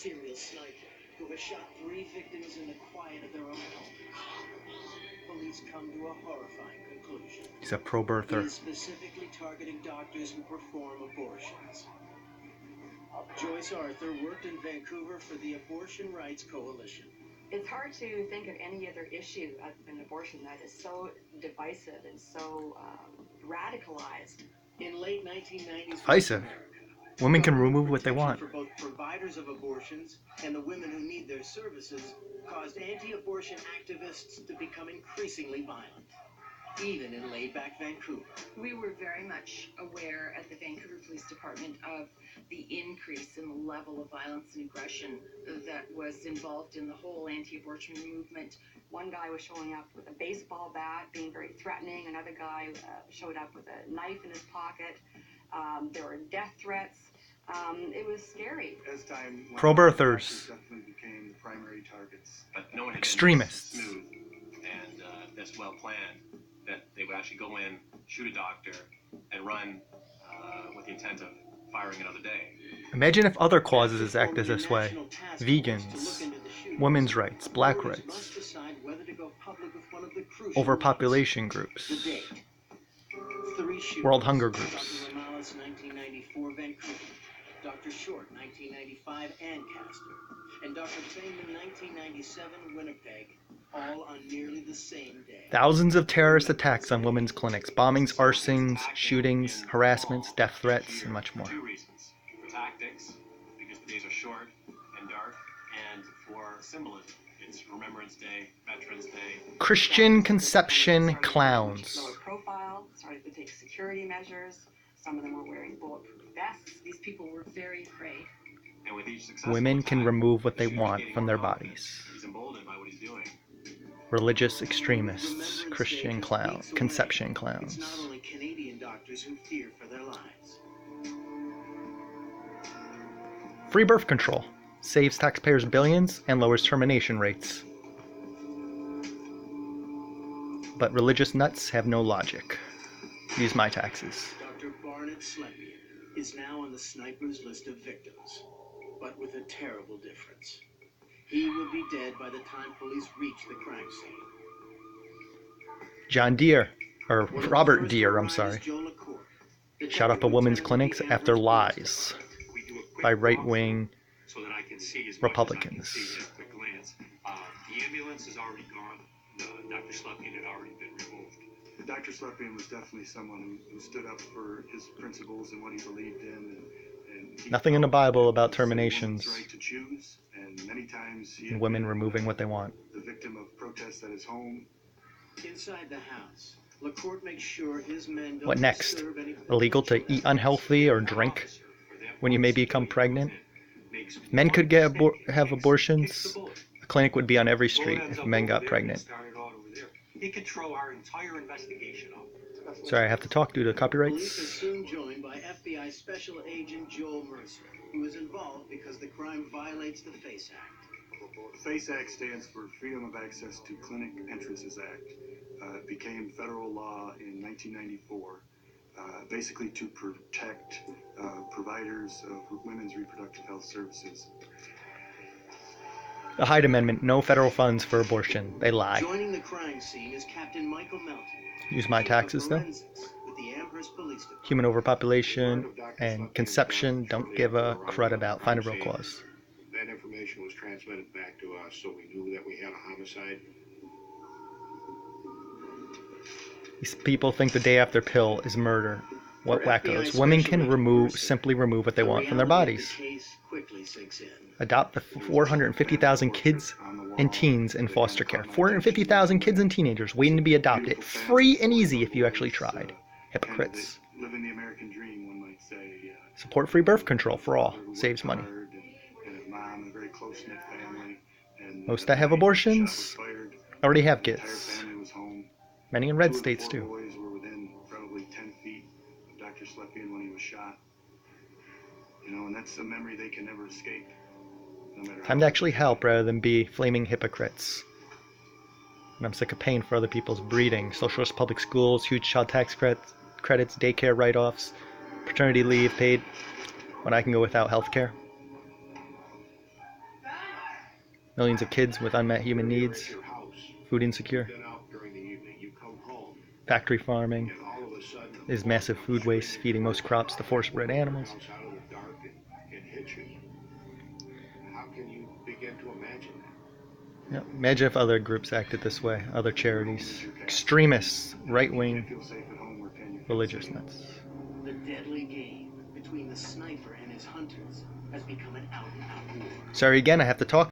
serial sniper who has shot 3 victims in the quiet of their own home. Police come to a horrifying conclusion. He's a pro-birther. He is specifically targeting doctors who perform abortions. Joyce Arthur worked in Vancouver for the Abortion Rights Coalition. It's hard to think of any other issue other than abortion that is so divisive and so radicalized. In late 1990s, Divisive. Women can remove what they want. For both providers of abortions and the women who need their services caused anti-abortion activists to become increasingly violent, even in laid-back Vancouver. We were very much aware at the Vancouver Police Department of the increase in the level of violence and aggression that was involved in the whole anti-abortion movement. One guy was showing up with a baseball bat, being very threatening. Another guy showed up with a knife in his pocket. There were death threats. It was scary. As time went Pro-birthers. definitely became the primary targets. But no one had Extremists. been smooth and this well planned that they would actually go in, shoot a doctor, and run with the intent of firing another day. Imagine if other causes acted this way. Vegans, women's rights, black rights, overpopulation groups, world hunger groups. Dr. Short, 1995, Ancaster, and Dr. Feynman, 1997, Winnipeg, all on nearly the same day. Thousands of terrorist attacks on women's clinics, bombings, arsons, shootings, harassments, death threats, and much more. 2 reasons. For tactics, because the days are short and dark, and for symbolism. It's Remembrance Day, Veterans Day. Christian conception clowns. Lower profile, started to take security measures. Some of them were wearing bulletproof vests. These people were very afraid. And with each successful Women can attack, remove what the they shooter's want gaining from more their confidence. bodies. He's emboldened by what he's doing. Religious extremists, Christian clowns, conception It's clowns. not only Canadian doctors who fear for their lives. Free birth control saves taxpayers billions and lowers termination rates. But religious nuts have no logic. Use my taxes. Dr. Barnett Slepian is now on the sniper's list of victims, but with a terrible difference. He will be dead by the time police reach the crime scene. John Deere, or Robert Deere, I'm sorry, shot up a women's clinics after lies by right-wing Republicans. The ambulance is already gone. Dr. Slepian had already been removed. Dr. Slepian was definitely someone who stood up for his principles and what he believed in. And he Nothing in the Bible about fought for terminations women's right to choose, and many times he and had women been, removing what they want. the victim of protests at his home. Inside the house, LaCourte makes sure his men don't What next? disturb any Illegal to eat unhealthy or drink when you may become pregnant? If men could have abortions, a clinic would be on every street if men got pregnant. He could throw our entire investigation off. Sorry, I have to talk due to Police are copyrights. soon joined by FBI Special Agent Joel Mercer, who is involved because the crime violates the FACE Act. The FACE Act stands for Freedom of Access to Clinic Entrances Act. It became federal law in 1994, basically to protect providers of women's reproductive health services. The Hyde Amendment, no federal funds for abortion. They lie. Joining the crime scene is Captain Michael Melton. Use my Chief of taxes, though. Forensics with the Amherst Police Department. Human overpopulation and conception don't give a crud about. Find a real cause. That information was transmitted back to us, so we knew that we had a homicide. These people think the day after pill is murder. What wackos. Women can simply remove what they want from their bodies. The case quickly sinks in. Adopt the 450,000 kids and teens in foster care. 450,000 kids and teenagers waiting to be adopted. Free and easy if you actually tried. Hypocrites. Living the American dream, one might say. Support free birth control for all. Saves money. And his mom, a very close-knit family. And Most that have abortions already have the entire kids. family was home. Many in red 2 of the states 4 too. boys were within probably 10 feet of Dr. Slepian when he was shot. You know, and that's a memory they can never escape. No matter Time to actually help rather than be flaming hypocrites. And I'm sick of paying for other people's breeding. Socialist public schools, huge child tax credits, daycare write-offs, paternity leave paid when I can go without health care. Millions of kids with unmet human needs, Your house, food insecure. been out during the evening, you come home, Factory farming and all of a sudden is massive food waste, feeding most crops to force-bred animals. house out of the dark and hit you. How can you begin to imagine that? Yeah, imagine if other groups acted this way, other charities, extremists, right-wing, Feel safe at home where can you feel religious safe? nuts. The deadly game between the sniper and his hunters has become an out-and-out war. Sorry again, I have to talk